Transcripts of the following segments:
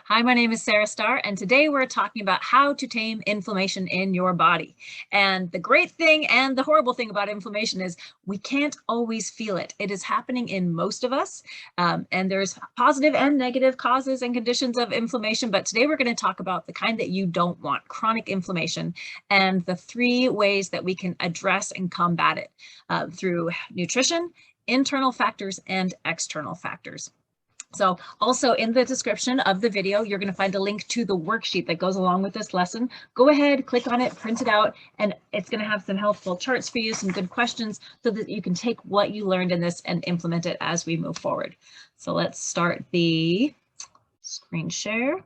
Hi, my name is Sarah Starr, and today we're talking about how to tame inflammation in your body. And the great thing and the horrible thing about inflammation is we can't always feel it. It is happening in most of us, and there's positive and negative causes and conditions of inflammation. But today we're going to talk about the kind that you don't want, chronic inflammation, and the 3 ways that we can address and combat it through nutrition, internal factors, and external factors. So also in the description of the video, you're going to find a link to the worksheet that goes along with this lesson. Go ahead, click on it, print it out, and it's going to have some helpful charts for you, some good questions, so that you can take what you learned in this and implement it as we move forward. So let's start the screen share.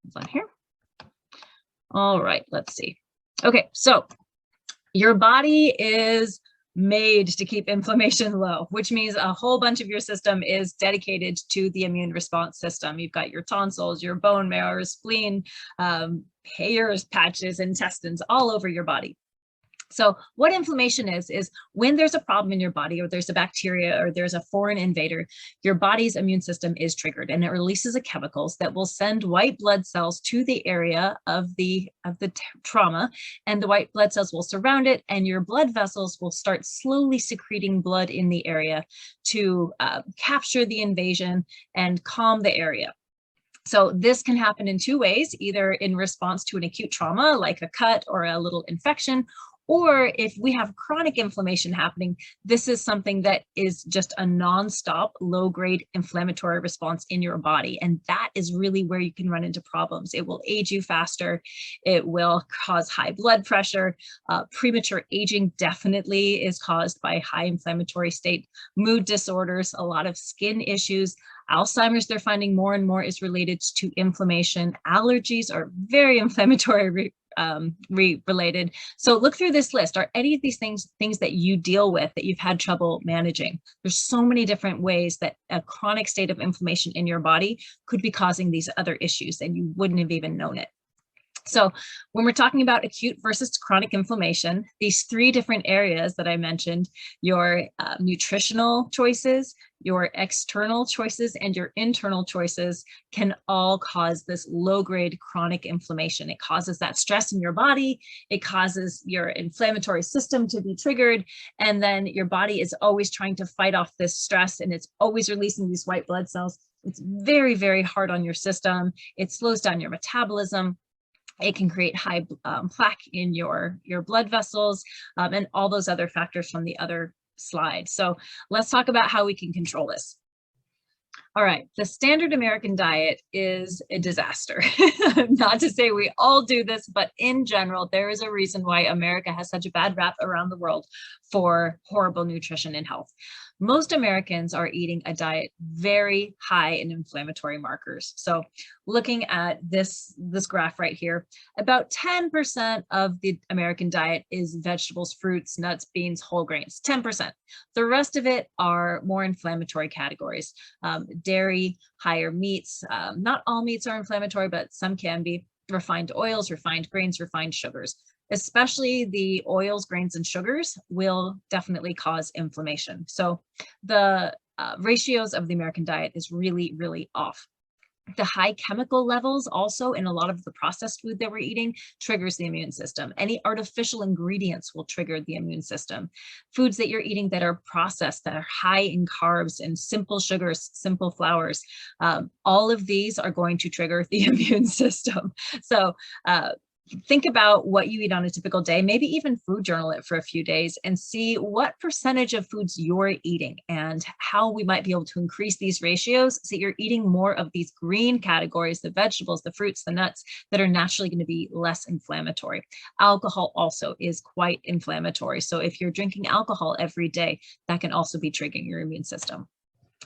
It's on here. All right, let's see. Okay, so your body is made to keep inflammation low, which means a whole bunch of your system is dedicated to the immune response system. You've got your tonsils, your bone marrow, your spleen, hairs, patches, intestines all over your body. So what inflammation is when there's a problem in your body, or there's a bacteria, or there's a foreign invader, your body's immune system is triggered, and it releases chemicals that will send white blood cells to the area of the trauma, and the white blood cells will surround it, and your blood vessels will start slowly secreting blood in the area to capture the invasion and calm the area. So this can happen in 2 ways, either in response to an acute trauma, like a cut or a little infection, or if we have chronic inflammation happening, this is something that is just a non-stop low-grade inflammatory response in your body. And that is really where you can run into problems. It will age you faster. It will cause high blood pressure. Premature aging definitely is caused by high inflammatory state. Mood disorders, a lot of skin issues. Alzheimer's, they're finding more and more, is related to inflammation. Allergies are very inflammatory related. So look through this list. Are any of these things that you deal with that you've had trouble managing? There's so many different ways that a chronic state of inflammation in your body could be causing these other issues, and you wouldn't have even known it. So when we're talking about acute versus chronic inflammation, these 3 different areas that I mentioned, your nutritional choices, your external choices, and your internal choices can all cause this low-grade chronic inflammation. It causes that stress in your body. It causes your inflammatory system to be triggered. And then your body is always trying to fight off this stress, and it's always releasing these white blood cells. It's very, very hard on your system. It slows down your metabolism. It can create high plaque in your blood vessels, and all those other factors from the other slide. So let's talk about how we can control this. All right, the standard American diet is a disaster. Not to say we all do this, but in general, there is a reason why America has such a bad rap around the world for horrible nutrition and health. Most Americans are eating a diet very high in inflammatory markers. So looking at this graph right here, about 10% of the American diet is vegetables, fruits, nuts, beans, whole grains, 10%. The rest of it are more inflammatory categories. Dairy, higher meats. Not all meats are inflammatory, but some can be. Refined oils, refined grains, refined sugars. Especially the oils, grains, and sugars will definitely cause inflammation. So the ratios of the American diet is really, really off. The high chemical levels also in a lot of the processed food that we're eating triggers the immune system. Any artificial ingredients will trigger the immune system. Foods that you're eating that are processed, that are high in carbs and simple sugars, simple flours, all of these are going to trigger the immune system. So think about what you eat on a typical day, maybe even food journal it for a few days and see what percentage of foods you're eating and how we might be able to increase these ratios so you're eating more of these green categories, the vegetables, the fruits, the nuts that are naturally going to be less inflammatory. Alcohol also is quite inflammatory. So if you're drinking alcohol every day, that can also be triggering your immune system.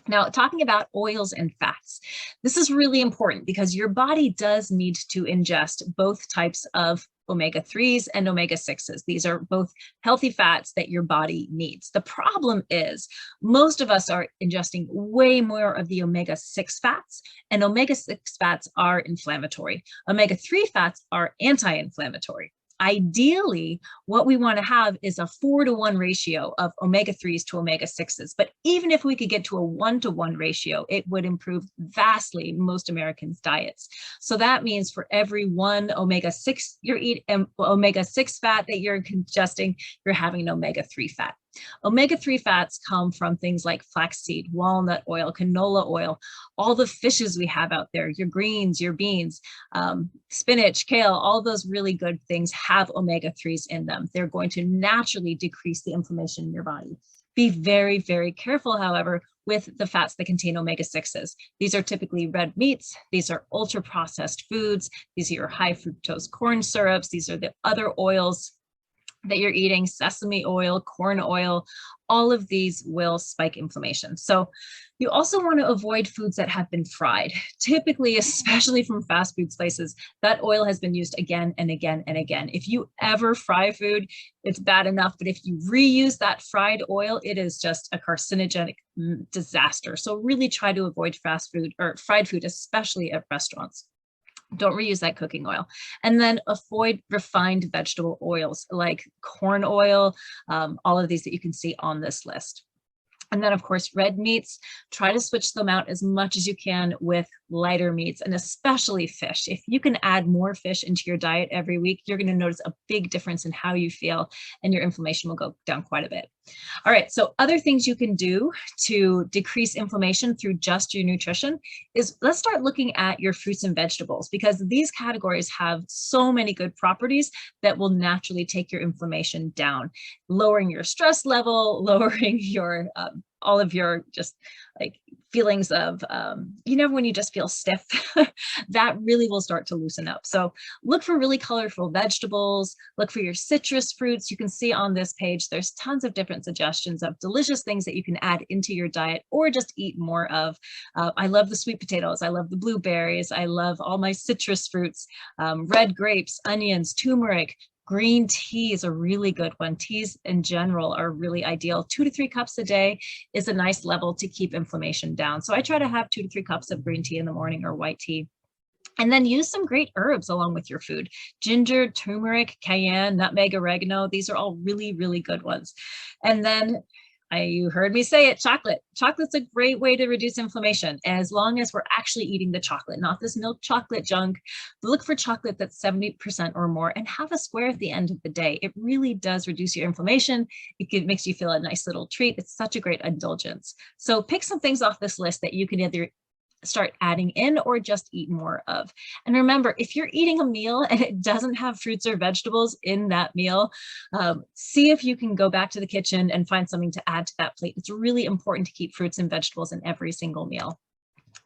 Now, talking about oils and fats, this is really important because your body does need to ingest both types of omega-3s and omega-6s. These are both healthy fats that your body needs. The problem is most of us are ingesting way more of the omega-6 fats, and omega-6 fats are inflammatory. Omega-3 fats are anti-inflammatory. Ideally, what we want to have is a 4-to-1 ratio of omega-3s to omega-6s. But even if we could get to a 1-to-1 ratio, it would improve vastly most Americans' diets. So that means for every one omega-6 you're eating, omega-6 fat that you're ingesting, you're having an omega-3 fat. Omega-3 fats come from things like flaxseed, walnut oil, canola oil, all the fishes we have out there, your greens, your beans, spinach, kale, all those really good things have omega-3s in them. They're going to naturally decrease the inflammation in your body. Be very, very careful, however, with the fats that contain omega-6s. These are typically red meats. These are ultra-processed foods. These are your high fructose corn syrups. These are the other oils that you're eating, sesame oil, corn oil, all of these will spike inflammation. So you also want to avoid foods that have been fried. Typically, especially from fast food places, that oil has been used again and again and again. If you ever fry food, it's bad enough, but if you reuse that fried oil, it is just a carcinogenic disaster. So really try to avoid fast food or fried food, especially at restaurants. Don't reuse that cooking oil. And then avoid refined vegetable oils like corn oil, all of these that you can see on this list. And then, of course, red meats, try to switch them out as much as you can with lighter meats, and especially fish. If you can add more fish into your diet every week, you're going to notice a big difference in how you feel, and your inflammation will go down quite a bit. All right, so other things you can do to decrease inflammation through just your nutrition is, let's start looking at your fruits and vegetables, because these categories have so many good properties that will naturally take your inflammation down, lowering your stress level, lowering your all of your just like feelings of, when you just feel stiff, that really will start to loosen up. So look for really colorful vegetables, look for your citrus fruits. You can see on this page, there's tons of different suggestions of delicious things that you can add into your diet or just eat more of. I love the sweet potatoes. I love the blueberries. I love all my citrus fruits, red grapes, onions, turmeric. Green tea is a really good one. Teas in general are really ideal. 2 to 3 cups a day is a nice level to keep inflammation down. So I try to have 2 to 3 cups of green tea in the morning, or white tea. And then use some great herbs along with your food. Ginger, turmeric, cayenne, nutmeg, oregano. These are all really, really good ones. And then you heard me say it, chocolate. Chocolate's a great way to reduce inflammation, as long as we're actually eating the chocolate, not this milk chocolate junk. Look for chocolate that's 70% or more, and have a square at the end of the day. It really does reduce your inflammation. It makes you feel a nice little treat. It's such a great indulgence. So pick some things off this list that you can either start adding in or just eat more of. And remember, if you're eating a meal and it doesn't have fruits or vegetables in that meal, see if you can go back to the kitchen and find something to add to that plate. It's really important to keep fruits and vegetables in every single meal.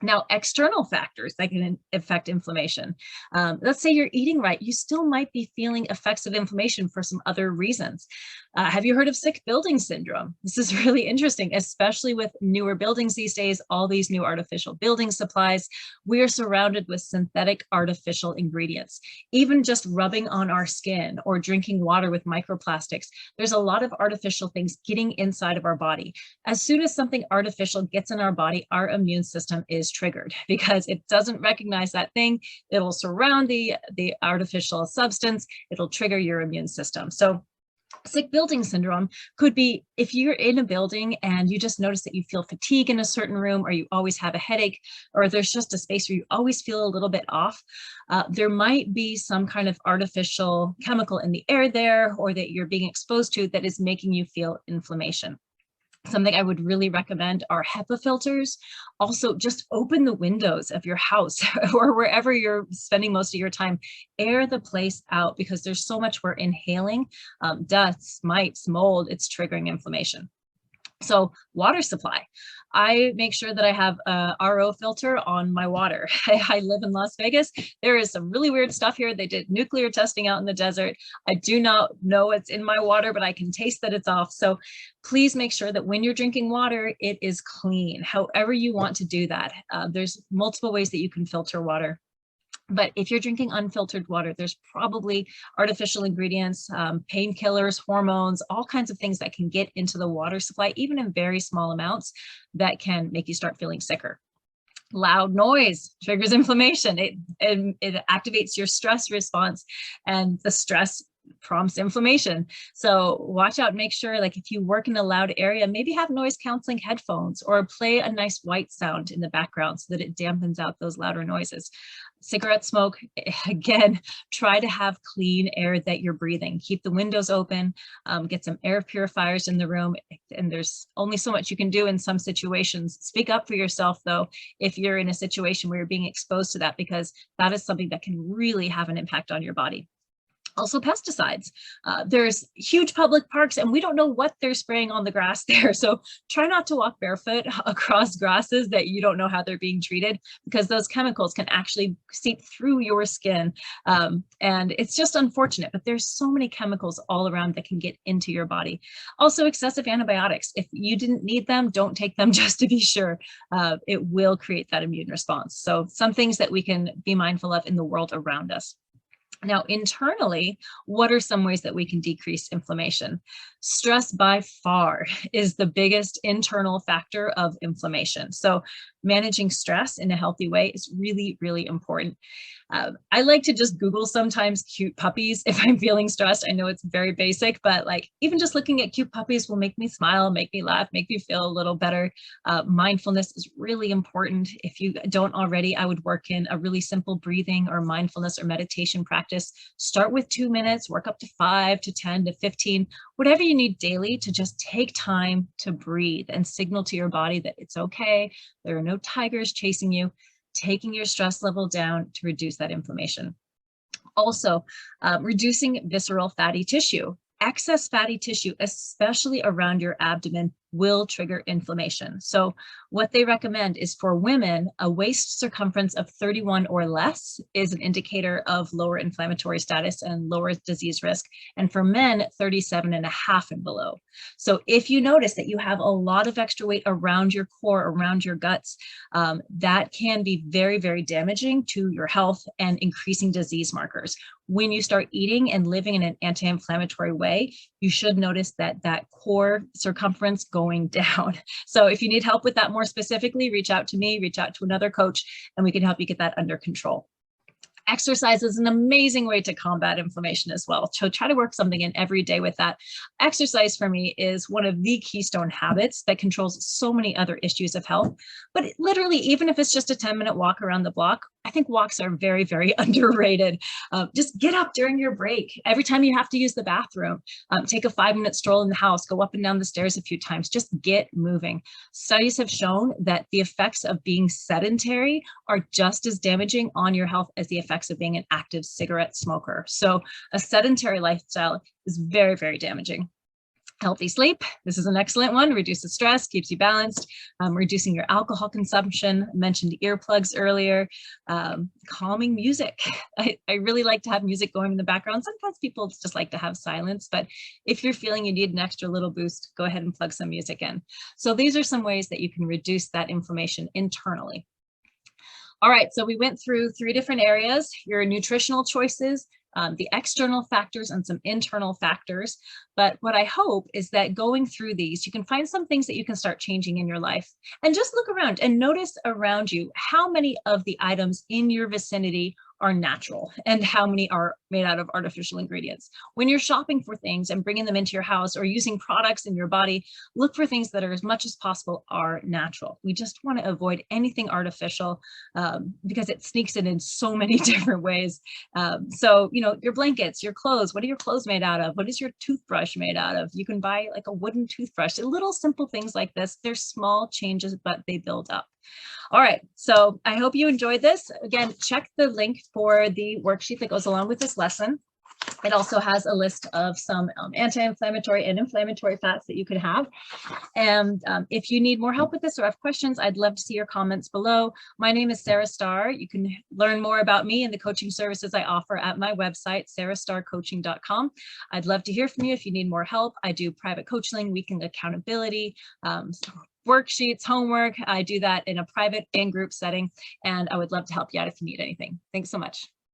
Now, external factors that can affect inflammation. Let's say you're eating right, you still might be feeling effects of inflammation for some other reasons. Have you heard of sick building syndrome? This is really interesting, especially with newer buildings these days, all these new artificial building supplies. We are surrounded with synthetic artificial ingredients. Even just rubbing on our skin or drinking water with microplastics, there's a lot of artificial things getting inside of our body. As soon as something artificial gets in our body, our immune system is triggered because it doesn't recognize that thing. It'll surround the artificial substance. It'll trigger your immune system. So sick building syndrome could be if you're in a building and you just notice that you feel fatigue in a certain room, or you always have a headache, or there's just a space where you always feel a little bit off. There might be some kind of artificial chemical in the air there, or that you're being exposed to, that is making you feel inflammation. Something I would really recommend are HEPA filters. Also, just open the windows of your house or wherever you're spending most of your time. Air the place out, because there's so much we're inhaling, dust, mites, mold. It's triggering inflammation. So water supply. I make sure that I have a RO filter on my water. I live in Las Vegas. There is some really weird stuff here. They did nuclear testing out in the desert. I do not know what's in my water, but I can taste that it's off. So please make sure that when you're drinking water, it is clean, however you want to do that. There's multiple ways that you can filter water. But if you're drinking unfiltered water, there's probably artificial ingredients, painkillers, hormones, all kinds of things that can get into the water supply, even in very small amounts, that can make you start feeling sicker. Loud noise triggers inflammation. It activates your stress response, and the stress prompts inflammation. So watch out, make sure, like if you work in a loud area, maybe have noise canceling headphones or play a nice white sound in the background so that it dampens out those louder noises. Cigarette smoke, again, try to have clean air that you're breathing. Keep the windows open, get some air purifiers in the room, and there's only so much you can do in some situations. Speak up for yourself though, if you're in a situation where you're being exposed to that, because that is something that can really have an impact on your body. Also pesticides. There's huge public parks and we don't know what they're spraying on the grass there. So try not to walk barefoot across grasses that you don't know how they're being treated, because those chemicals can actually seep through your skin. And it's just unfortunate, but there's so many chemicals all around that can get into your body. Also excessive antibiotics. If you didn't need them, don't take them just to be sure. It will create that immune response. So some things that we can be mindful of in the world around us. Now, internally, what are some ways that we can decrease inflammation? Stress by far is the biggest internal factor of inflammation. So managing stress in a healthy way is really, really important. I like to just Google sometimes cute puppies if I'm feeling stressed. I know it's very basic, but like even just looking at cute puppies will make me smile, make me laugh, make me feel a little better. Mindfulness is really important. If you don't already, I would work in a really simple breathing or mindfulness or meditation practice. Start with 2 minutes, work up to 5 to 10 to 15, whatever you need daily to just take time to breathe and signal to your body that it's okay. There are no tigers chasing you. Taking your stress level down to reduce that inflammation. Also, reducing visceral fatty tissue. Excess fatty tissue, especially around your abdomen, will trigger inflammation. So what they recommend is for women, a waist circumference of 31 or less is an indicator of lower inflammatory status and lower disease risk. And for men, 37.5 and below. So if you notice that you have a lot of extra weight around your core, around your guts, that can be very, very damaging to your health and increasing disease markers. When you start eating and living in an anti-inflammatory way, you should notice that core circumference going down. So if you need help with that more specifically, reach out to me, reach out to another coach, and we can help you get that under control. Exercise is an amazing way to combat inflammation as well. So try to work something in every day with that. Exercise for me is one of the keystone habits that controls so many other issues of health. But literally, even if it's just a 10-minute walk around the block, I think walks are very, very underrated. Just get up during your break. Every time you have to use the bathroom, take a 5-minute stroll in the house, go up and down the stairs a few times, just get moving. Studies have shown that the effects of being sedentary are just as damaging on your health as the effects of being an active cigarette smoker. So a sedentary lifestyle is very, very damaging. Healthy sleep, this is an excellent one. Reduces stress, keeps you balanced, reducing your alcohol consumption. I mentioned earplugs earlier. Calming music. I really like to have music going in the background. Sometimes people just like to have silence, but if you're feeling you need an extra little boost, go ahead and plug some music in. So these are some ways that you can reduce that inflammation internally. All right, so we went through 3 different areas: your nutritional choices, the external factors, and some internal factors. But what I hope is that going through these, you can find some things that you can start changing in your life. And just look around and notice around you how many of the items in your vicinity are natural and how many are made out of artificial ingredients. When you're shopping for things and bringing them into your house or using products in your body, look for things that are as much as possible are natural. We just want to avoid anything artificial because it sneaks in so many different ways. So, you know, your blankets, your clothes, what are your clothes made out of? What is your toothbrush made out of? You can buy like a wooden toothbrush. Little simple things like this. They're small changes, but they build up. All right, so I hope you enjoyed this. Again, check the link for the worksheet that goes along with this lesson. It also has a list of some anti-inflammatory and inflammatory fats that you could have. And if you need more help with this or have questions, I'd love to see your comments below. My name is Sarah Starr. You can learn more about me and the coaching services I offer at my website, sarahstarcoaching.com. I'd love to hear from you if you need more help. I do private coaching, weekend accountability, worksheets, homework. I do that in a private and group setting, and I would love to help you out if you need anything. Thanks so much.